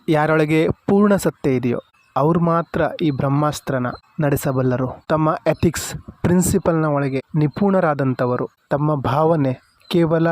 ಯಾರೊಳಗೆ ಪೂರ್ಣ ಸತ್ಯ ಇದೆಯೋ ಅವ್ರು ಮಾತ್ರ ಈ ಬ್ರಹ್ಮಾಸ್ತ್ರನ ನಡೆಸಬಲ್ಲರು. ತಮ್ಮ ಎಥಿಕ್ಸ್ ಪ್ರಿನ್ಸಿಪಲ್ನ ಒಳಗೆ ನಿಪುಣರಾದಂಥವರು, ತಮ್ಮ ಭಾವನೆ ಕೇವಲ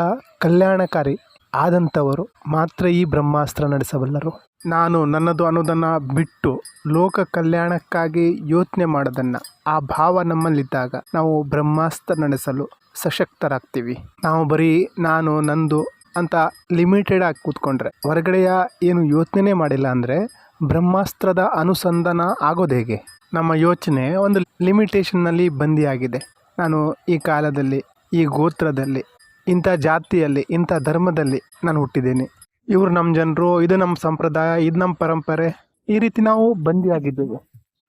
ಕಲ್ಯಾಣಕಾರಿ ಆದಂಥವರು ಮಾತ್ರ ಈ ಬ್ರಹ್ಮಾಸ್ತ್ರ ನಡೆಸಬಲ್ಲರು. ನಾನು ನನ್ನದು ಅನ್ನೋದನ್ನು ಬಿಟ್ಟು ಲೋಕ ಕಲ್ಯಾಣಕ್ಕಾಗಿ ಯೋಚನೆ ಮಾಡೋದನ್ನು, ಆ ಭಾವ ನಮ್ಮಲ್ಲಿದ್ದಾಗ ನಾವು ಬ್ರಹ್ಮಾಸ್ತ್ರ ನಡೆಸಲು ಸಶಕ್ತರಾಗ್ತೀವಿ. ನಾವು ಬರೀ ನಾನು ನಂದು ಅಂತ ಲಿಮಿಟೆಡ್ ಆಗಿ ಕೂತ್ಕೊಂಡ್ರೆ, ಹೊರಗಡೆಯ ಏನು ಯೋಚನೆ ಮಾಡಿಲ್ಲ ಅಂದರೆ ಬ್ರಹ್ಮಾಸ್ತ್ರದ ಅನುಸಂಧಾನ ಆಗೋದು ಹೇಗೆ? ನಮ್ಮ ಯೋಚನೆ ಒಂದು ಲಿಮಿಟೇಷನ್ನಲ್ಲಿ ಬಂದಿಯಾಗಿದೆ. ನಾನು ಈ ಕಾಲದಲ್ಲಿ, ಈ ಗೋತ್ರದಲ್ಲಿ, ಇಂಥ ಜಾತಿಯಲ್ಲಿ, ಇಂಥ ಧರ್ಮದಲ್ಲಿ ನಾನು ಹುಟ್ಟಿದ್ದೇನೆ, ಇವರು ನಮ್ಮ ಜನರು, ಇದು ನಮ್ಮ ಸಂಪ್ರದಾಯ, ಇದು ನಮ್ಮ ಪರಂಪರೆ, ಈ ರೀತಿ ನಾವು ಬಂದಿಯಾಗಿದ್ದೇವೆ.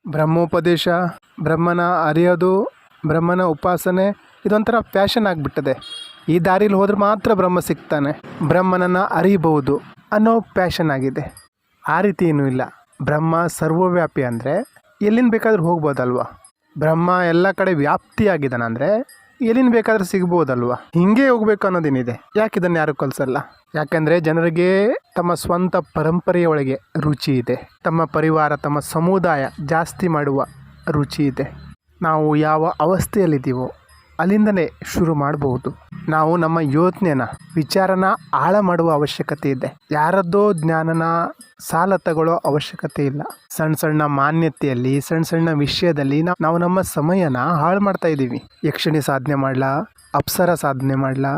ಬ್ರಹ್ಮೋಪದೇಶ, ಬ್ರಹ್ಮನ ಅರಿಯೋದು, ಬ್ರಹ್ಮನ ಉಪಾಸನೆ ಇದೊಂಥರ ಫ್ಯಾಷನ್ ಆಗಿಬಿಟ್ಟದೆ. ಈ ದಾರಿಲಿ ಹೋದ್ರೆ ಮಾತ್ರ ಬ್ರಹ್ಮ ಸಿಗ್ತಾನೆ, ಬ್ರಹ್ಮನನ್ನು ಅರಿಬಹುದು ಅನ್ನೋ ಫ್ಯಾಷನ್ ಆಗಿದೆ. ಆ ರೀತಿ ಏನೂ ಇಲ್ಲ. ಬ್ರಹ್ಮ ಸರ್ವವ್ಯಾಪಿ ಅಂದರೆ ಎಲ್ಲಿಂದ ಬೇಕಾದ್ರೂ ಹೋಗ್ಬೋದಲ್ವ? ಬ್ರಹ್ಮ ಎಲ್ಲ ಕಡೆ ವ್ಯಾಪ್ತಿಯಾಗಿದ್ದಾನೆ ಅಂದರೆ ಎಲ್ಲಿಂದ ಬೇಕಾದ್ರೂ ಸಿಗ್ಬೋದಲ್ವ? ಹಿಂಗೆ ಹೋಗ್ಬೇಕು ಅನ್ನೋದೇನಿದೆ. ಯಾಕೆ ಇದನ್ನು ಯಾರು ಕಲಿಸಲ್ಲ? ಯಾಕೆಂದರೆ ಜನರಿಗೆ ತಮ್ಮ ಸ್ವಂತ ಪರಂಪರೆಯ ಒಳಗೆ ರುಚಿ ಇದೆ, ತಮ್ಮ ಪರಿವಾರ, ತಮ್ಮ ಸಮುದಾಯ ಜಾಸ್ತಿ ಮಾಡುವ ರುಚಿ ಇದೆ. ನಾವು ಯಾವ ಅವಸ್ಥೆಯಲ್ಲಿದ್ದೀವೋ ಅಲ್ಲಿಂದಲೇ ಶುರು ಮಾಡಬಹುದು. ನಾವು ನಮ್ಮ ಯೋಚನೆನ, ವಿಚಾರನ ಆಳ ಮಾಡುವ ಅವಶ್ಯಕತೆ ಇದೆ. ಯಾರದ್ದೋ ಜ್ಞಾನನ ಸಾಲ ತಗೊಳ್ಳೋ ಅವಶ್ಯಕತೆ ಇಲ್ಲ. ಸಣ್ಣ ಸಣ್ಣ ಮಾನ್ಯತೆಯಲ್ಲಿ, ಸಣ್ಣ ಸಣ್ಣ ವಿಷಯದಲ್ಲಿ ನಾವು ನಮ್ಮ ಸಮಯನ ಹಾಳು ಮಾಡ್ತಾ ಇದ್ದೀವಿ. ಯಕ್ಷಿಣಿ ಸಾಧನೆ ಮಾಡಲಾ, ಅಪ್ಸರ ಸಾಧನೆ ಮಾಡಲಾ,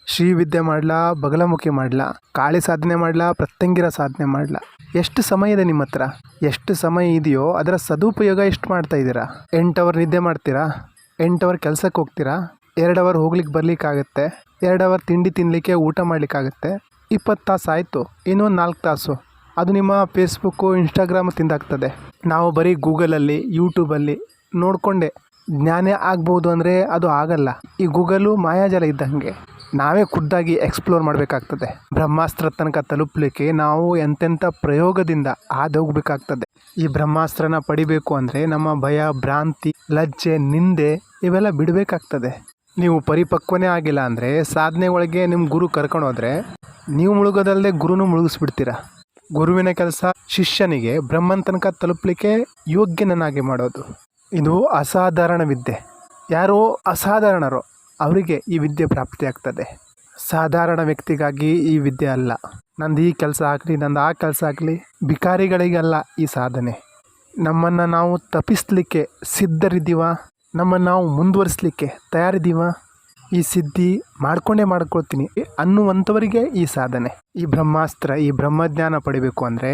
ಶ್ರೀವಿದ್ಯೆ ಮಾಡಲಾ, ಬಗಲಮುಖಿ ಮಾಡಲಾ, ಕಾಳಿ ಸಾಧನೆ ಮಾಡಲಾ, ಪ್ರತ್ಯಂಗಿರ ಸಾಧನೆ ಮಾಡಲಾ, ಎಷ್ಟು ಸಮಯ ಇದೆ ನಿಮ್ಮ ಹತ್ರ? ಎಷ್ಟು ಸಮಯ ಇದೆಯೋ ಅದರ ಸದುಪಯೋಗ ಎಷ್ಟು ಮಾಡ್ತಾ ಇದ್ದೀರಾ? 8 ಅವರ್ ನಿದ್ದೆ ಮಾಡ್ತೀರಾ? 8 ಅವರ್ ಕೆಲಸಕ್ಕೆ ಹೋಗ್ತೀರಾ? 2 ಅವರ್ ಹೋಗ್ಲಿಕ್ಕೆ ಬರ್ಲಿಕ್ಕಾಗತ್ತೆ, 2 ಅವರ್ ತಿಂಡಿ ತಿನ್ನಲಿಕ್ಕೆ, ಊಟ ಮಾಡಲಿಕ್ಕಾಗತ್ತೆ. 20 ತಾಸು ಆಯಿತು, ಇನ್ನೊಂದು 4 ತಾಸು ಅದು ನಿಮ್ಮ ಫೇಸ್ಬುಕ್ಕು, ಇನ್ಸ್ಟಾಗ್ರಾಮು ತಿಂದಾಗ್ತದೆ. ನಾವು ಬರೀ ಗೂಗಲಲ್ಲಿ, ಯೂಟ್ಯೂಬಲ್ಲಿ ನೋಡಿಕೊಂಡೆ ಜ್ಞಾನ ಆಗ್ಬೋದು ಅಂದರೆ ಅದು ಆಗಲ್ಲ. ಈ ಗೂಗಲು ಮಾಯಾಜಾಲ ಇದ್ದಂಗೆ, ನಾವೇ ಖುದ್ದಾಗಿ ಎಕ್ಸ್ಪ್ಲೋರ್ ಮಾಡಬೇಕಾಗ್ತದೆ. ಬ್ರಹ್ಮಾಸ್ತ್ರ ತನಕ ತಲುಪಲಿಕ್ಕೆ ನಾವು ಎಂತೆಂಥ ಪ್ರಯೋಗದಿಂದ ಹೋಗಬೇಕಾಗ್ತದೆ. ಈ ಬ್ರಹ್ಮಾಸ್ತ್ರನ ಪಡಿಬೇಕು ಅಂದರೆ ನಮ್ಮ ಭಯ, ಭ್ರಾಂತಿ, ಲಜ್ಜೆ, ನಿಂದೆ ಇವೆಲ್ಲ ಬಿಡಬೇಕಾಗ್ತದೆ. ನೀವು ಪರಿಪಕ್ವನೇ ಆಗಿಲ್ಲ ಅಂದರೆ ಸಾಧನೆ ಒಳಗೆ ನಿಮ್ಮ ಗುರು ಕರ್ಕೊಂಡು ಹೋದರೆ ನೀವು ಮುಳುಗೋದಲ್ಲದೆ ಗುರುನು ಮುಳುಗಿಸ್ಬಿಡ್ತೀರ. ಗುರುವಿನ ಕೆಲಸ ಶಿಷ್ಯನಿಗೆ ಬ್ರಹ್ಮನ್ ತನಕ ತಲುಪಲಿಕ್ಕೆ ಯೋಗ್ಯನನ್ನಾಗಿ ಮಾಡೋದು. ಇದು ಅಸಾಧಾರಣ ವಿದ್ಯೆ. ಯಾರೋ ಅಸಾಧಾರಣರೋ ಅವರಿಗೆ ಈ ವಿದ್ಯೆ ಪ್ರಾಪ್ತಿಯಾಗ್ತದೆ. ಸಾಧಾರಣ ವ್ಯಕ್ತಿಗಾಗಿ ಈ ವಿದ್ಯೆ ಅಲ್ಲ. ನಂದು ಈ ಕೆಲಸ ಆಗಲಿ, ನಂದು ಆ ಕೆಲಸ ಆಗಲಿ, ಭಿಕಾರಿಗಳಿಗಲ್ಲ ಈ ಸಾಧನೆ. ನಮ್ಮನ್ನು ನಾವು ತಪ್ಪಿಸಲಿಕ್ಕೆ ಸಿದ್ಧರಿದ್ದೀವ? ನಮ್ಮನ್ನು ನಾವು ಮುಂದುವರಿಸಲಿಕ್ಕೆ ತಯಾರಿದ್ದೀವ? ಈ ಸಿದ್ಧಿ ಮಾಡ್ಕೊಳ್ತೀನಿ ಅನ್ನುವಂಥವರಿಗೆ ಈ ಸಾಧನೆ. ಈ ಬ್ರಹ್ಮಾಸ್ತ್ರ, ಈ ಬ್ರಹ್ಮಜ್ಞಾನ ಪಡಿಬೇಕು ಅಂದರೆ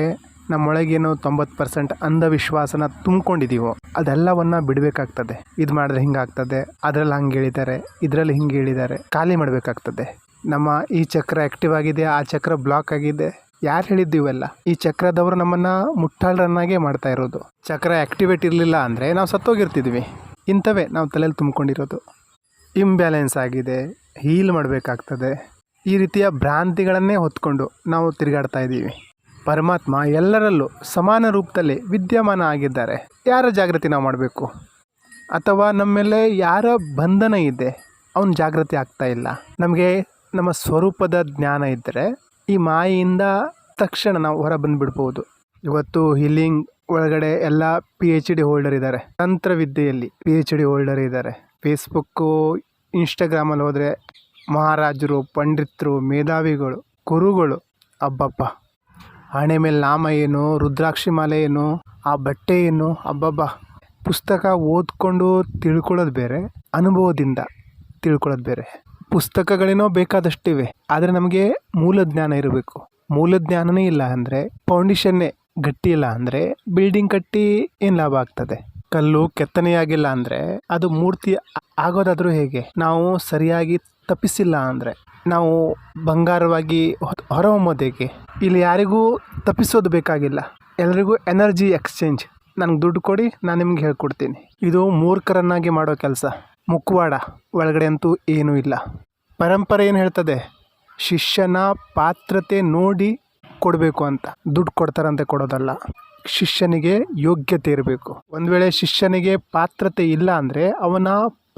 ನಮ್ಮೊಳಗೇನು 90% ಅಂಧವಿಶ್ವಾಸನ ತುಂಬಿಕೊಂಡಿದ್ದೀವೋ ಅದೆಲ್ಲವನ್ನು ಬಿಡಬೇಕಾಗ್ತದೆ. ಇದು ಮಾಡಿದ್ರೆ ಹಿಂಗಾಗ್ತದೆ, ಅದರಲ್ಲಿ ಹಂಗೆ ಹೇಳಿದ್ದಾರೆ, ಇದರಲ್ಲಿ ಹಿಂಗೆ ಹೇಳಿದ್ದಾರೆ, ಖಾಲಿ ಮಾಡಬೇಕಾಗ್ತದೆ. ನಮ್ಮ ಈ ಚಕ್ರ ಆ್ಯಕ್ಟಿವ್ ಆಗಿದೆ, ಆ ಚಕ್ರ ಬ್ಲಾಕ್ ಆಗಿದೆ, ಯಾರು ಹೇಳಿದ್ದೀವೆಲ್ಲ? ಈ ಚಕ್ರದವರು ನಮ್ಮನ್ನು ಮುಟ್ಟಾಳರನ್ನಾಗೆ ಮಾಡ್ತಾ ಇರೋದು. ಚಕ್ರ ಆ್ಯಕ್ಟಿವೇಟ್ ಇರಲಿಲ್ಲ ಅಂದರೆ ನಾವು ಸತ್ತೋಗಿರ್ತಿದ್ವಿ. ಇಂಥವೇ ನಾವು ತಲೆಯಲ್ಲಿ ತುಂಬಿಕೊಂಡಿರೋದು. ಇಂಬ್ಯಾಲೆನ್ಸ್ ಆಗಿದೆ, ಹೀಲ್ ಮಾಡಬೇಕಾಗ್ತದೆ. ಈ ರೀತಿಯ ಭ್ರಾಂತಿಗಳನ್ನೇ ಹೊತ್ಕೊಂಡು ನಾವು ತಿರುಗಾಡ್ತಾ ಇದ್ದೀವಿ. ಪರಮಾತ್ಮ ಎಲ್ಲರಲ್ಲೂ ಸಮಾನ ರೂಪದಲ್ಲಿ ವಿದ್ಯಮಾನ ಆಗಿದ್ದಾರೆ. ಯಾರ ಜಾಗೃತಿ ನಾವು ಮಾಡಬೇಕು? ಅಥವಾ ನಮ್ಮ ಮೇಲೆ ಯಾರ ಬಂಧನ ಇದೆ, ಅವನ ಜಾಗೃತಿ ಆಗ್ತಾ ಇಲ್ಲ. ನಮಗೆ ನಮ್ಮ ಸ್ವರೂಪದ ಜ್ಞಾನ ಇದ್ದರೆ ಈ ಮಾಯೆಯಿಂದ ತಕ್ಷಣ ನಾವು ಹೊರ ಬಂದುಬಿಡ್ಬೋದು. ಇವತ್ತು ಹೀಲಿಂಗ್ ಒಳಗಡೆ ಎಲ್ಲ PhD ಹೋಲ್ಡರ್ ಇದ್ದಾರೆ. ತಂತ್ರವಿದ್ಯೆಯಲ್ಲಿ PhD ಹೋಲ್ಡರ್ ಇದ್ದಾರೆ. ಫೇಸ್ಬುಕ್ಕು, ಇನ್ಸ್ಟಾಗ್ರಾಮಲ್ಲಿ ಹೋದರೆ ಮಹಾರಾಜರು, ಪಂಡಿತರು, ಮೇಧಾವಿಗಳು, ಗುರುಗಳು, ಅಬ್ಬಬ್ಬ, ಹಣೆ ಮೇಲೆ ನಾಮ ಏನು, ರುದ್ರಾಕ್ಷಿ ಮಾಲೆ ಏನು, ಆ ಬಟ್ಟೆ ಏನು, ಅಬ್ಬಬ್ಬ. ಪುಸ್ತಕ ಓದ್ಕೊಂಡು ತಿಳ್ಕೊಳ್ಳೋದು ಬೇರೆ, ಅನುಭವದಿಂದ ತಿಳ್ಕೊಳ್ಳೋದು ಬೇರೆ. ಪುಸ್ತಕಗಳೇನೋ ಬೇಕಾದಷ್ಟಿವೆ, ಆದರೆ ನಮಗೆ ಮೂಲ ಜ್ಞಾನ ಇರಬೇಕು. ಮೂಲ ಜ್ಞಾನನೇ ಇಲ್ಲ ಅಂದರೆ, ಫೌಂಡೇಶನ್ನೇ ಗಟ್ಟಿ ಇಲ್ಲ ಅಂದರೆ ಬಿಲ್ಡಿಂಗ್ ಕಟ್ಟಿ ಏನು ಲಾಭ ಆಗ್ತದೆ? ಕಲ್ಲು ಕೆತ್ತನೆಯಾಗಿಲ್ಲ ಅಂದರೆ ಅದು ಮೂರ್ತಿ ಆಗೋದಾದರೂ ಹೇಗೆ? ನಾವು ಸರಿಯಾಗಿ ತಪ್ಪಿಸಿಲ್ಲ ಅಂದರೆ ನಾವು ಬಂಗಾರವಾಗಿ ಹೊರಹೊಮ್ಮೋದು ಹೇಗೆ? ಇಲ್ಲಿ ಯಾರಿಗೂ ತಪ್ಪಿಸೋದು ಬೇಕಾಗಿಲ್ಲ, ಎಲ್ರಿಗೂ ಎನರ್ಜಿ ಎಕ್ಸ್ಚೇಂಜ್. ನನಗೆ ದುಡ್ಡು ಕೊಡಿ, ನಾನು ನಿಮ್ಗೆ ಹೇಳ್ಕೊಡ್ತೀನಿ. ಇದು ಮೂರ್ಖರನ್ನಾಗಿ ಮಾಡೋ ಕೆಲಸ. ಮುಖವಾಡ ಒಳಗಡೆ ಅಂತೂ ಏನೂ ಇಲ್ಲ. ಪರಂಪರೆ ಏನು ಹೇಳ್ತದೆ? ಶಿಷ್ಯನ ಪಾತ್ರತೆ ನೋಡಿ ಕೊಡಬೇಕು ಅಂತ. ದುಡ್ಡು ಕೊಡ್ತಾರಂತೆ ಕೊಡೋದಲ್ಲ. ಶಿಷ್ಯನಿಗೆ ಯೋಗ್ಯತೆ ಇರಬೇಕು. ಒಂದು ವೇಳೆ ಶಿಷ್ಯನಿಗೆ ಪಾತ್ರತೆ ಇಲ್ಲ ಅಂದರೆ ಅವನ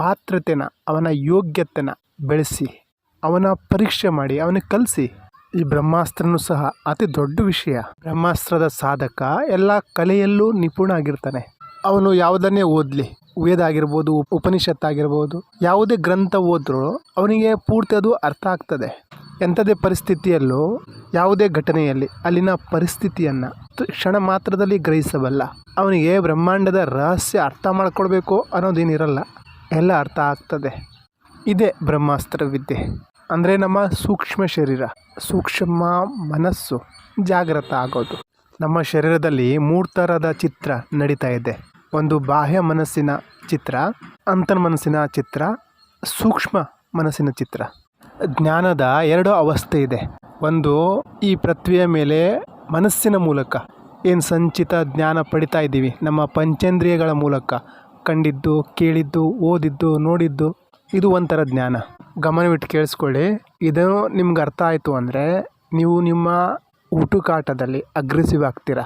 ಪಾತ್ರತೆನ, ಅವನ ಯೋಗ್ಯತೆನ ಬೆಳೆಸಿ, ಅವನ ಪರೀಕ್ಷೆ ಮಾಡಿ, ಅವನಿಗೆ ಕಲಿಸಿ. ಈ ಬ್ರಹ್ಮಾಸ್ತ್ರನೂ ಸಹ ಅತಿ ದೊಡ್ಡ ವಿಷಯ. ಬ್ರಹ್ಮಾಸ್ತ್ರದ ಸಾಧಕ ಎಲ್ಲ ಕಲೆಯಲ್ಲೂ ನಿಪುಣ ಆಗಿರ್ತಾನೆ. ಅವನು ಯಾವುದನ್ನೇ ಓದಲಿ, ವೇದ ಆಗಿರ್ಬೋದು, ಉಪನಿಷತ್ ಆಗಿರ್ಬೋದು, ಯಾವುದೇ ಗ್ರಂಥ ಓದ್ರೂ ಅವನಿಗೆ ಪೂರ್ತಿ ಅದು ಅರ್ಥ ಆಗ್ತದೆ. ಎಂಥದೇ ಪರಿಸ್ಥಿತಿಯಲ್ಲೂ ಯಾವುದೇ ಘಟನೆಯಲ್ಲಿ ಅಲ್ಲಿನ ಪರಿಸ್ಥಿತಿಯನ್ನು ಕ್ಷಣ ಮಾತ್ರದಲ್ಲಿ ಗ್ರಹಿಸಬಲ್ಲ. ಅವನಿಗೆ ಬ್ರಹ್ಮಾಂಡದ ರಹಸ್ಯ ಅರ್ಥ ಮಾಡ್ಕೊಳ್ಬೇಕು ಅನ್ನೋದೇನಿರಲ್ಲ, ಎಲ್ಲ ಅರ್ಥ ಆಗ್ತದೆ. ಇದೇ ಬ್ರಹ್ಮಾಸ್ತ್ರ ವಿದ್ಯೆ. ಅಂದರೆ ನಮ್ಮ ಸೂಕ್ಷ್ಮ ಶರೀರ, ಸೂಕ್ಷ್ಮ ಮನಸ್ಸು ಜಾಗೃತ ಆಗೋದು. ನಮ್ಮ ಶರೀರದಲ್ಲಿ 3 ಥರದ ಚಿತ್ರ ನಡೀತಾ ಇದೆ. ಒಂದು ಬಾಹ್ಯ ಮನಸ್ಸಿನ ಚಿತ್ರ, ಅಂತರ್ಮನಸ್ಸಿನ ಚಿತ್ರ, ಸೂಕ್ಷ್ಮ ಮನಸ್ಸಿನ ಚಿತ್ರ. ಜ್ಞಾನದ 2 ಅವಸ್ಥೆ ಇದೆ. ಒಂದು ಈ ಪೃಥ್ವಿಯ ಮೇಲೆ ಮನಸ್ಸಿನ ಮೂಲಕ ಏನು ಸಂಚಿತ ಜ್ಞಾನ ಪಡಿತಾ ಇದ್ದೀವಿ, ನಮ್ಮ ಪಂಚೇಂದ್ರಿಯಗಳ ಮೂಲಕ ಕಂಡಿದ್ದು, ಕೇಳಿದ್ದು, ಓದಿದ್ದು, ನೋಡಿದ್ದು, ಇದು ಒಂಥರ ಜ್ಞಾನ. ಗಮನವಿಟ್ಟು ಕೇಳಿಸ್ಕೊಳ್ಳಿ. ಇದು ನಿಮ್ಗೆ ಅರ್ಥ ಆಯಿತು ಅಂದರೆ ನೀವು ನಿಮ್ಮ ಹುಟುಕಾಟದಲ್ಲಿ ಅಗ್ರೆಸಿವ್ ಆಗ್ತೀರ.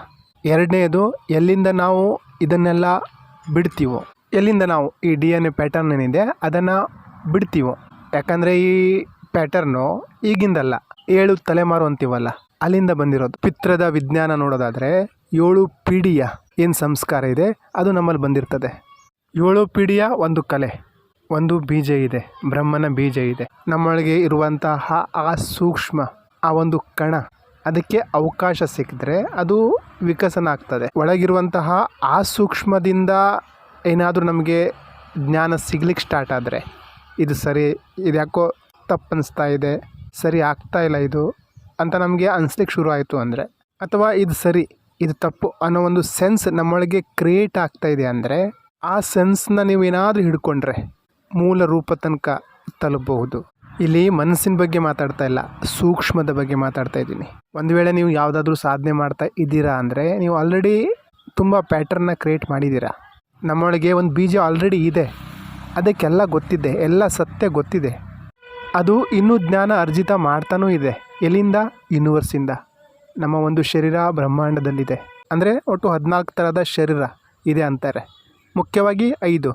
ಎರಡನೇದು, ಎಲ್ಲಿಂದ ನಾವು ಇದನ್ನೆಲ್ಲ ಬಿಡ್ತೀವೋ, ಎಲ್ಲಿಂದ ನಾವು ಈ DNA ಪ್ಯಾಟರ್ನ್ ಏನಿದೆ ಅದನ್ನು ಬಿಡ್ತೀವೋ. ಯಾಕಂದರೆ ಈ ಪ್ಯಾಟರ್ನು ಈಗಿಂದಲ್ಲ, 7 ತಲೆಮಾರು ಅಂತೀವಲ್ಲ, ಅಲ್ಲಿಂದ ಬಂದಿರೋದು. ಪಿತ್ರದ ವಿಜ್ಞಾನ ನೋಡೋದಾದರೆ 7 ಪೀಳಿಗೆಯ ಏನು ಸಂಸ್ಕಾರ ಇದೆ ಅದು ನಮ್ಮಲ್ಲಿ ಬಂದಿರ್ತದೆ. 7 ಪೀಳಿಗೆಯ ಒಂದು ಕಲೆ, ಒಂದು ಬೀಜ ಇದೆ, ಬ್ರಹ್ಮನ ಬೀಜ ಇದೆ ನಮ್ಮೊಳಗೆ ಇರುವಂತಹ ಆ ಸೂಕ್ಷ್ಮ, ಆ ಒಂದು ಕಣ, ಅದಕ್ಕೆ ಅವಕಾಶ ಸಿಕ್ಕಿದ್ರೆ ಅದು ವಿಕಸನ ಆಗ್ತದೆ. ಒಳಗಿರುವಂತಹ ಆ ಸೂಕ್ಷ್ಮದಿಂದ ಏನಾದರೂ ನಮಗೆ ಜ್ಞಾನ ಸಿಗ್ಲಿಕ್ಕೆ ಸ್ಟಾರ್ಟ್ ಆದರೆ, ಇದು ಸರಿ, ಇದು ಯಾಕೋ ತಪ್ಪು ಅನಿಸ್ತಾ ಇದೆ, ಸರಿ ಆಗ್ತಾ ಇಲ್ಲ ಇದು ಅಂತ ನಮಗೆ ಅನಿಸ್ಲಿಕ್ಕೆ ಶುರು ಆಯಿತು ಅಂದರೆ, ಅಥವಾ ಇದು ಸರಿ ಇದು ತಪ್ಪು ಅನ್ನೋ ಒಂದು ಸೆನ್ಸ್ ನಮ್ಮೊಳಗೆ ಕ್ರಿಯೇಟ್ ಆಗ್ತಾ ಇದೆ ಅಂದರೆ, ಆ ಸೆನ್ಸ್ನ ನೀವು ಏನಾದರೂ ಹಿಡ್ಕೊಂಡ್ರೆ ಮೂಲ ರೂಪ ತನಕ ತಲುಪಬಹುದು. ಇಲ್ಲಿ ಮನಸ್ಸಿನ ಬಗ್ಗೆ ಮಾತಾಡ್ತಾ ಇಲ್ಲ, ಸೂಕ್ಷ್ಮದ ಬಗ್ಗೆ ಮಾತಾಡ್ತಾ ಇದ್ದೀನಿ. ಒಂದು ವೇಳೆ ನೀವು ಯಾವುದಾದ್ರೂ ಸಾಧನೆ ಮಾಡ್ತಾ ಇದ್ದೀರಾ ಅಂದರೆ ನೀವು ಆಲ್ರೆಡಿ ತುಂಬ ಪ್ಯಾಟರ್ನ್ನ ಕ್ರಿಯೇಟ್ ಮಾಡಿದ್ದೀರಾ. ನಮ್ಮೊಳಗೆ ಒಂದು ಬೀಜ ಆಲ್ರೆಡಿ ಇದೆ, ಅದಕ್ಕೆಲ್ಲ ಗೊತ್ತಿದೆ, ಎಲ್ಲ ಸತ್ಯ ಗೊತ್ತಿದೆ. ಅದು ಇನ್ನೂ ಜ್ಞಾನ ಅರ್ಜಿತ ಮಾಡ್ತಾನೂ ಇದೆ. ಎಲ್ಲಿಂದ? ಯೂನಿವರ್ಸಿಂದ. ನಮ್ಮ ಒಂದು ಶರೀರ ಬ್ರಹ್ಮಾಂಡದಲ್ಲಿದೆ. ಅಂದರೆ ಒಟ್ಟು 14 ಥರದ ಶರೀರ ಇದೆ ಅಂತಾರೆ. ಮುಖ್ಯವಾಗಿ 5: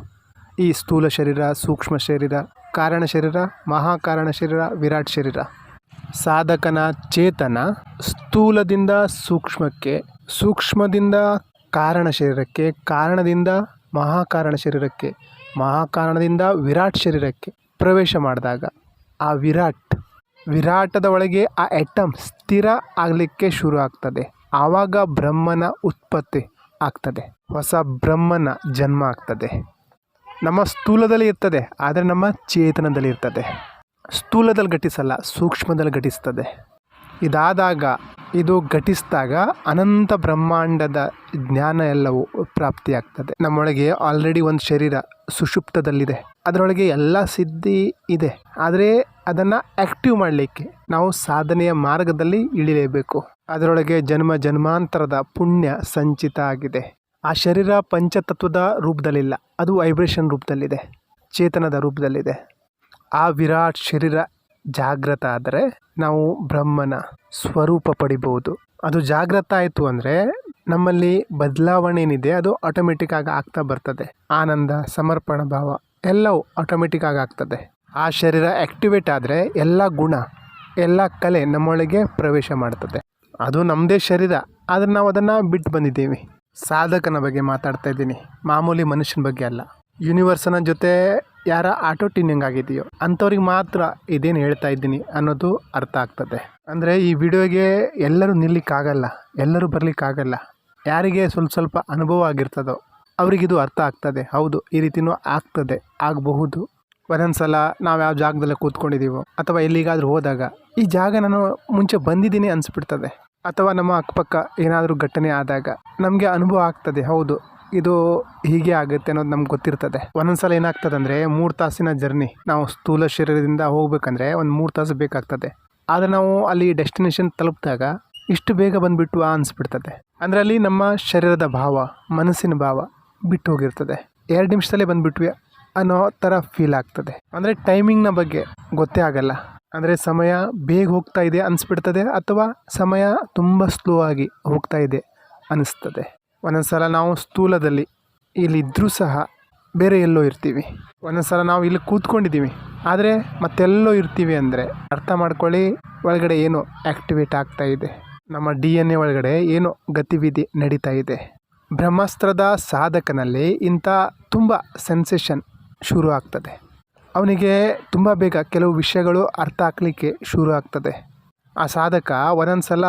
ಈ ಸ್ಥೂಲ ಶರೀರ, ಸೂಕ್ಷ್ಮ ಶರೀರ, ಕಾರಣ ಶರೀರ, ಮಹಾಕಾರಣ ಶರೀರ, ವಿರಾಟ್ ಶರೀರ. ಸಾಧಕನ ಚೇತನ ಸ್ಥೂಲದಿಂದ ಸೂಕ್ಷ್ಮಕ್ಕೆ, ಸೂಕ್ಷ್ಮದಿಂದ ಕಾರಣ ಶರೀರಕ್ಕೆ, ಕಾರಣದಿಂದ ಮಹಾಕಾರಣ ಶರೀರಕ್ಕೆ, ಮಹಾಕಾರಣದಿಂದ ವಿರಾಟ್ ಶರೀರಕ್ಕೆ ಪ್ರವೇಶ ಮಾಡಿದಾಗ ಆ ವಿರಾಟದ ಒಳಗೆ ಆ ಎಟಮ್ ಸ್ಥಿರ ಆಗಲಿಕ್ಕೆ ಶುರು ಆಗ್ತದೆ. ಆವಾಗ ಬ್ರಹ್ಮನ ಉತ್ಪತ್ತಿ ಆಗ್ತದೆ, ಹೊಸ ಬ್ರಹ್ಮನ ಜನ್ಮ ಆಗ್ತದೆ. ನಮ್ಮ ಸ್ಥೂಲದಲ್ಲಿ ಇರ್ತದೆ, ಆದರೆ ನಮ್ಮ ಚೇತನದಲ್ಲಿ ಇರ್ತದೆ. ಸ್ಥೂಲದಲ್ಲಿ ಘಟಿಸಲ್ಲ, ಸೂಕ್ಷ್ಮದಲ್ಲಿ ಘಟಿಸ್ತದೆ. ಇದಾದಾಗ, ಇದು ಘಟಿಸಿದಾಗ ಅನಂತ ಬ್ರಹ್ಮಾಂಡದ ಜ್ಞಾನ ಎಲ್ಲವೂ ಪ್ರಾಪ್ತಿಯಾಗ್ತದೆ. ನಮ್ಮೊಳಗೆ ಆಲ್ರೆಡಿ ಒಂದು ಶರೀರ ಸುಷುಪ್ತದಲ್ಲಿದೆ, ಅದರೊಳಗೆ ಎಲ್ಲ ಸಿದ್ಧಿ ಇದೆ. ಆದರೆ ಅದನ್ನು ಆ್ಯಕ್ಟಿವ್ ಮಾಡಲಿಕ್ಕೆ ನಾವು ಸಾಧನೆಯ ಮಾರ್ಗದಲ್ಲಿ ಇಳಿಲೇಬೇಕು. ಅದರೊಳಗೆ ಜನ್ಮ ಜನ್ಮಾಂತರದ ಪುಣ್ಯ ಸಂಚಿತ ಆಗಿದೆ. ಆ ಶರೀರ ಪಂಚತತ್ವದ ರೂಪದಲ್ಲಿಲ್ಲ, ಅದು ವೈಬ್ರೇಷನ್ ರೂಪದಲ್ಲಿದೆ, ಚೇತನದ ರೂಪದಲ್ಲಿದೆ. ಆ ವಿರಾಟ್ ಶರೀರ ಜಾಗೃತ ಆದರೆ ನಾವು ಬ್ರಹ್ಮನ ಸ್ವರೂಪ ಪಡಿಬಹುದು. ಅದು ಜಾಗೃತ ಆಯಿತು ಅಂದರೆ ನಮ್ಮಲ್ಲಿ ಬದಲಾವಣೆ ಏನಿದೆ ಅದು ಆಟೋಮೆಟಿಕ್ ಆಗಿ ಆಗ್ತಾ ಬರ್ತದೆ. ಆನಂದ, ಸಮರ್ಪಣ ಭಾವ ಎಲ್ಲವೂ ಆಟೋಮೆಟಿಕ್ ಆಗಿ ಆಗ್ತದೆ. ಆ ಶರೀರ ಆ್ಯಕ್ಟಿವೇಟ್ ಆದರೆ ಎಲ್ಲ ಗುಣ, ಎಲ್ಲ ಕಲೆ ನಮ್ಮೊಳಗೆ ಪ್ರವೇಶ ಮಾಡ್ತದೆ. ಅದು ನಮ್ಮದೇ ಶರೀರ, ಆದರೆ ನಾವು ಅದನ್ನು ಬಿಟ್ಟು ಬಂದಿದ್ದೀವಿ. ಸಾಧಕನ ಬಗ್ಗೆ ಮಾತಾಡ್ತಾ ಇದ್ದೀನಿ, ಮಾಮೂಲಿ ಮನುಷ್ಯನ ಬಗ್ಗೆ ಅಲ್ಲ. ಯೂನಿವರ್ಸನ ಜೊತೆ ಯಾರ ಆಟೋ ಟ್ಯೂನಿಂಗ್ ಆಗಿದೆಯೋ ಅಂಥವ್ರಿಗೆ ಮಾತ್ರ ಇದೇನು ಹೇಳ್ತಾ ಇದ್ದೀನಿ ಅನ್ನೋದು ಅರ್ಥ ಆಗ್ತದೆ. ಅಂದರೆ ಈ ವಿಡಿಯೋಗೆ ಎಲ್ಲರೂ ನಿಲ್ಲಿಕ್ಕಾಗಲ್ಲ, ಎಲ್ಲರೂ ಬರಲಿಕ್ಕಾಗಲ್ಲ. ಯಾರಿಗೆ ಸ್ವಲ್ಪ ಅನುಭವ ಆಗಿರ್ತದೋ ಅವರಿಗಿದು ಅರ್ಥ ಆಗ್ತದೆ. ಹೌದು, ಈ ರೀತಿಯೂ ಆಗ್ತದೆ, ಆಗಬಹುದು. ಒಂದೊಂದು ಸಲ ನಾವು ಯಾವ ಜಾಗದಲ್ಲಿ ಕೂತ್ಕೊಂಡಿದ್ದೀವೋ ಅಥವಾ ಎಲ್ಲಿಗಾದರೂ ಹೋದಾಗ ಈ ಜಾಗ ನಾನು ಮುಂಚೆ ಬಂದಿದ್ದೀನಿ ಅನಿಸ್ಬಿಡ್ತದೆ. ಅಥವಾ ನಮ್ಮ ಅಕ್ಕಪಕ್ಕ ಏನಾದರೂ ಘಟನೆ ಆದಾಗ ನಮಗೆ ಅನುಭವ ಆಗ್ತದೆ, ಹೌದು ಇದು ಹೀಗೆ ಆಗುತ್ತೆ ಅನ್ನೋದು ನಮ್ಗೆ ಗೊತ್ತಿರ್ತದೆ. ಒಂದೊಂದು ಸಲ ಏನಾಗ್ತದೆ ಅಂದರೆ 3 ತಾಸಿನ ಜರ್ನಿ, ನಾವು ಸ್ಥೂಲ ಶರೀರದಿಂದ ಹೋಗ್ಬೇಕಂದ್ರೆ ಒಂದು 3 ತಾಸು ಬೇಕಾಗ್ತದೆ. ಆದರೆ ನಾವು ಅಲ್ಲಿ ಡೆಸ್ಟಿನೇಷನ್ ತಲುಪಿದಾಗ ಇಷ್ಟು ಬೇಗ ಬಂದುಬಿಟ್ಟು ಅನಿಸ್ಬಿಡ್ತದೆ. ಅಂದರೆ ಅಲ್ಲಿ ನಮ್ಮ ಶರೀರದ ಭಾವ, ಮನಸ್ಸಿನ ಭಾವ ಬಿಟ್ಟು ಹೋಗಿರ್ತದೆ. 2 ನಿಮಿಷದಲ್ಲೇ ಬಂದುಬಿಟ್ವಿ ಅನ್ನೋ ಥರ ಫೀಲ್ ಆಗ್ತದೆ. ಅಂದರೆ ಟೈಮಿಂಗ್ನ ಬಗ್ಗೆ ಗೊತ್ತೇ ಆಗಲ್ಲ. ಅಂದರೆ ಸಮಯ ಬೇಗ ಹೋಗ್ತಾ ಇದೆ ಅನಿಸ್ಬಿಡ್ತದೆ, ಅಥವಾ ಸಮಯ ತುಂಬ ಸ್ಲೋ ಆಗಿ ಹೋಗ್ತಾ ಇದೆ ಅನ್ನಿಸ್ತದೆ. ಒಂದೊಂದು ಸಲ ನಾವು ಸ್ಥೂಲದಲ್ಲಿ ಇಲ್ಲಿದ್ದರೂ ಸಹ ಬೇರೆ ಎಲ್ಲೋ ಇರ್ತೀವಿ. ಒಂದೊಂದ್ಸಲ ನಾವು ಇಲ್ಲಿ ಕೂತ್ಕೊಂಡಿದ್ದೀವಿ ಆದರೆ ಮತ್ತೆಲ್ಲೋ ಇರ್ತೀವಿ ಅಂದರೆ ಅರ್ಥ ಮಾಡ್ಕೊಳ್ಳಿ, ಒಳಗಡೆ ಏನೋ ಆ್ಯಕ್ಟಿವೇಟ್ ಆಗ್ತಾ ಇದೆ. ನಮ್ಮ DNA ಒಳಗಡೆ ಏನೋ ಗತಿವಿಧಿ ನಡೀತಾ ಇದೆ. ಬ್ರಹ್ಮಾಸ್ತ್ರದ ಸಾಧಕನಲ್ಲಿ ಇಂಥ ತುಂಬ ಸೆನ್ಸೇಷನ್ ಶುರು ಆಗ್ತದೆ. ಅವನಿಗೆ ತುಂಬ ಬೇಗ ಕೆಲವು ವಿಷಯಗಳು ಅರ್ಥ ಆಗ್ಲಿಕ್ಕೆ ಶುರು ಆಗ್ತದೆ. ಆ ಸಾಧಕ ಒಂದೊಂದ್ಸಲ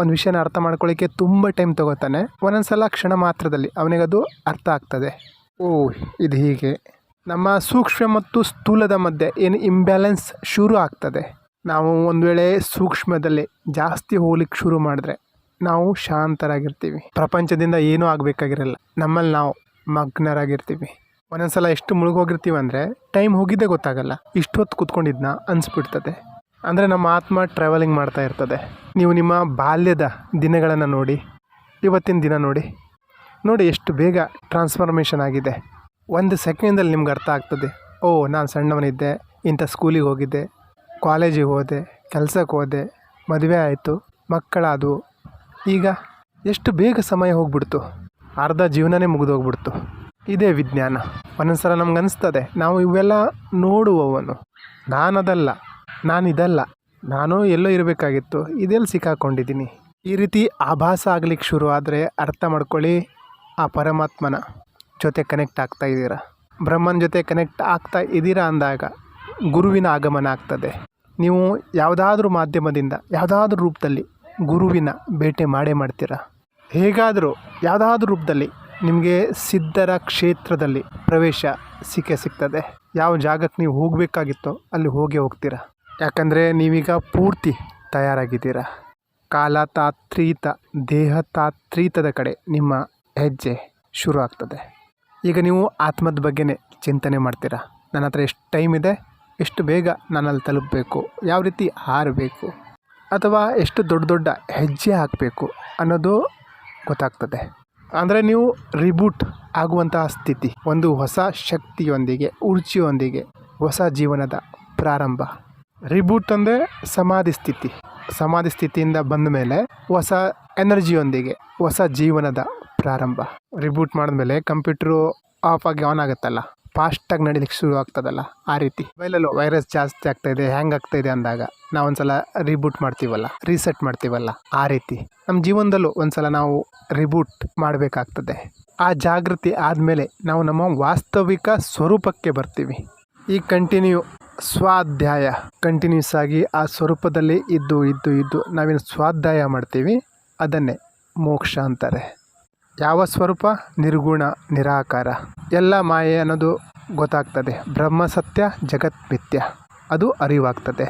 ಒಂದು ವಿಷಯನ ಅರ್ಥ ಮಾಡ್ಕೊಳ್ಳಿಕ್ಕೆ ತುಂಬ ಟೈಮ್ ತಗೋತಾನೆ. ಒಂದೊಂದ್ಸಲ ಕ್ಷಣ ಮಾತ್ರದಲ್ಲಿ ಅವನಿಗದು ಅರ್ಥ ಆಗ್ತದೆ. ಇದು ಹೀಗೆ ನಮ್ಮ ಸೂಕ್ಷ್ಮ ಮತ್ತು ಸ್ಥೂಲದ ಮಧ್ಯೆ ಏನು ಇಂಬ್ಯಾಲೆನ್ಸ್ ಶುರು ಆಗ್ತದೆ. ನಾವು ಒಂದು ವೇಳೆ ಸೂಕ್ಷ್ಮದಲ್ಲಿ ಜಾಸ್ತಿ ಹೋಗ್ಲಿಕ್ಕೆ ಶುರು ಮಾಡಿದ್ರೆ ನಾವು ಶಾಂತರಾಗಿರ್ತೀವಿ. ಪ್ರಪಂಚದಿಂದ ಏನೂ ಆಗಬೇಕಾಗಿರಲ್ಲ, ನಮ್ಮಲ್ಲಿ ನಾವು ಮಗ್ನರಾಗಿರ್ತೀವಿ. ಒಂದೊಂದ್ಸಲ ಎಷ್ಟು ಮುಳುಗೋಗಿರ್ತೀವಿ ಅಂದರೆ ಟೈಮ್ ಹೋಗಿದ್ದೇ ಗೊತ್ತಾಗಲ್ಲ. ಇಷ್ಟೊತ್ತು ಕೂತ್ಕೊಂಡಿದ್ನ ಅನಿಸ್ಬಿಡ್ತದೆ. ಅಂದರೆ ನಮ್ಮ ಆತ್ಮ ಟ್ರಾವೆಲಿಂಗ್ ಮಾಡ್ತಾ ಇರ್ತದೆ. ನೀವು ನಿಮ್ಮ ಬಾಲ್ಯದ ದಿನಗಳನ್ನು ನೋಡಿ, ಇವತ್ತಿನ ದಿನ ನೋಡಿ ಎಷ್ಟು ಬೇಗ ಟ್ರಾನ್ಸ್ಫಾರ್ಮೇಷನ್ ಆಗಿದೆ. ಒಂದು ಸೆಕೆಂಡಲ್ಲಿ ನಿಮ್ಗೆ ಅರ್ಥ ಆಗ್ತದೆ, ನಾನು ಸಣ್ಣವನಿದ್ದೆ, ಇಂಥ ಸ್ಕೂಲಿಗೆ ಹೋಗಿದ್ದೆ, ಕಾಲೇಜಿಗೆ ಹೋದೆ, ಕೆಲಸಕ್ಕೆ ಹೋದೆ, ಮದುವೆ ಆಯಿತು, ಮಕ್ಕಳಾದವು. ಈಗ ಎಷ್ಟು ಬೇಗ ಸಮಯ ಹೋಗ್ಬಿಡ್ತು, ಅರ್ಧ ಜೀವನನೇ ಮುಗಿದೋಗ್ಬಿಡ್ತು. ಇದೇ ವಿಜ್ಞಾನ. ಒಂದೊಂದ್ಸಲ ನಮ್ಗೆ ಅನಿಸ್ತದೆ ನಾವು ಇವೆಲ್ಲ ನೋಡುವವನು, ನಾನದಲ್ಲ, ನಾನಿದಲ್ಲ, ನಾನು ಎಲ್ಲೋ ಇರಬೇಕಾಗಿತ್ತು, ಇದೆಲ್ಲಿ ಸಿಕ್ಕಾಕೊಂಡಿದ್ದೀನಿ. ಈ ರೀತಿ ಆಭಾಸ ಆಗ್ಲಿಕ್ಕೆ ಶುರು ಆದರೆ ಅರ್ಥ ಮಾಡ್ಕೊಳ್ಳಿ, ಆ ಪರಮಾತ್ಮನ ಜೊತೆ ಕನೆಕ್ಟ್ ಆಗ್ತಾ ಇದ್ದೀರಾ, ಬ್ರಹ್ಮನ ಜೊತೆ ಕನೆಕ್ಟ್ ಆಗ್ತಾ ಇದ್ದೀರಾ ಅಂದಾಗ ಗುರುವಿನ ಆಗಮನ ಆಗ್ತದೆ. ನೀವು ಯಾವುದಾದ್ರೂ ಮಾಧ್ಯಮದಿಂದ ಯಾವುದಾದ್ರೂ ರೂಪದಲ್ಲಿ ಗುರುವಿನ ಭೇಟಿ ಮಾಡೇ ಮಾಡ್ತೀರಾ. ಹೇಗಾದರೂ ಯಾವುದಾದ್ರೂ ರೂಪದಲ್ಲಿ ನಿಮಗೆ ಸಿದ್ಧರ ಕ್ಷೇತ್ರದಲ್ಲಿ ಪ್ರವೇಶ ಸಿಗ್ತದೆ. ಯಾವ ಜಾಗಕ್ಕೆ ನೀವು ಹೋಗಬೇಕಾಗಿತ್ತೋ ಅಲ್ಲಿ ಹೋಗ್ತೀರಾ. ಯಾಕಂದರೆ ನೀವೀಗ ಪೂರ್ತಿ ತಯಾರಾಗಿದ್ದೀರಾ. ಕಾಲ ತಾತ್ರೀತ, ದೇಹ ತಾತ್ರೀತದ ಕಡೆ ನಿಮ್ಮ ಹೆಜ್ಜೆ ಶುರು ಆಗ್ತದೆ. ಈಗ ನೀವು ಆತ್ಮದ ಬಗ್ಗೆನೇ ಚಿಂತನೆ ಮಾಡ್ತೀರಾ. ನನ್ನ ಹತ್ರ ಎಷ್ಟು ಟೈಮ್ ಇದೆ, ಎಷ್ಟು ಬೇಗ ನಾನಲ್ಲಿ ತಲುಪಬೇಕು, ಯಾವ ರೀತಿ ಹಾರಬೇಕು, ಅಥವಾ ಎಷ್ಟು ದೊಡ್ಡ ದೊಡ್ಡ ಹೆಜ್ಜೆ ಹಾಕಬೇಕು ಅನ್ನೋದು ಗೊತ್ತಾಗ್ತದೆ. ಅಂದರೆ ನೀವು ರಿಬೂಟ್ ಆಗುವಂತಹ ಸ್ಥಿತಿ, ಒಂದು ಹೊಸ ಶಕ್ತಿಯೊಂದಿಗೆ, ಊರ್ಜಿಯೊಂದಿಗೆ ಹೊಸ ಜೀವನದ ಪ್ರಾರಂಭ. ರಿಬೂಟ್ ಅಂದರೆ ಸಮಾಧಿ ಸ್ಥಿತಿ. ಸಮಾಧಿ ಸ್ಥಿತಿಯಿಂದ ಬಂದ ಮೇಲೆ ಹೊಸ ಎನರ್ಜಿಯೊಂದಿಗೆ ಹೊಸ ಜೀವನದ ಪ್ರಾರಂಭ. ರಿಬೂಟ್ ಮಾಡಿದ್ಮೇಲೆ ಕಂಪ್ಯೂಟ್ರು ಆಫ್ ಆಗಿ ಆನ್ ಆಗುತ್ತಲ್ಲ, ಫಾಸ್ಟಾಗಿ ನಡಿಲಿಕ್ಕೆ ಶುರು ಆಗ್ತದಲ್ಲ, ಆ ರೀತಿ. ಮೊಬೈಲಲ್ಲೂ ವೈರಸ್ ಜಾಸ್ತಿ ಆಗ್ತಾಯಿದೆ, ಹ್ಯಾಂಗ್ ಆಗ್ತಾಯಿದೆ ಅಂದಾಗ ನಾವೊಂದ್ಸಲ ರಿಬೂಟ್ ಮಾಡ್ತೀವಲ್ಲ, ರೀಸೆಟ್ ಮಾಡ್ತೀವಲ್ಲ, ಆ ರೀತಿ ನಮ್ಮ ಜೀವನದಲ್ಲೂ ಒಂದ್ಸಲ ನಾವು ರಿಬೂಟ್ ಮಾಡಬೇಕಾಗ್ತದೆ. ಆ ಜಾಗೃತಿ ಆದಮೇಲೆ ನಾವು ನಮ್ಮ ವಾಸ್ತವಿಕ ಸ್ವರೂಪಕ್ಕೆ ಬರ್ತೀವಿ. ಈ ಸ್ವಾಧ್ಯಾಯ ಕಂಟಿನ್ಯೂಸ್ ಆಗಿ ಆ ಸ್ವರೂಪದಲ್ಲಿ ಇದ್ದು ನಾವೇನು ಸ್ವಾಧ್ಯಾಯ ಮಾಡ್ತೀವಿ, ಅದನ್ನೇ ಮೋಕ್ಷ ಅಂತಾರೆ. ಯಾವ ಸ್ವರೂಪ? ನಿರ್ಗುಣ, ನಿರಾಕಾರ, ಎಲ್ಲ ಮಾಯೆ ಅನ್ನೋದು ಗೊತ್ತಾಗ್ತದೆ. ಬ್ರಹ್ಮ ಸತ್ಯ, ಜಗತ್ ಮಿಥ್ಯ, ಅದು ಅರಿವಾಗ್ತದೆ.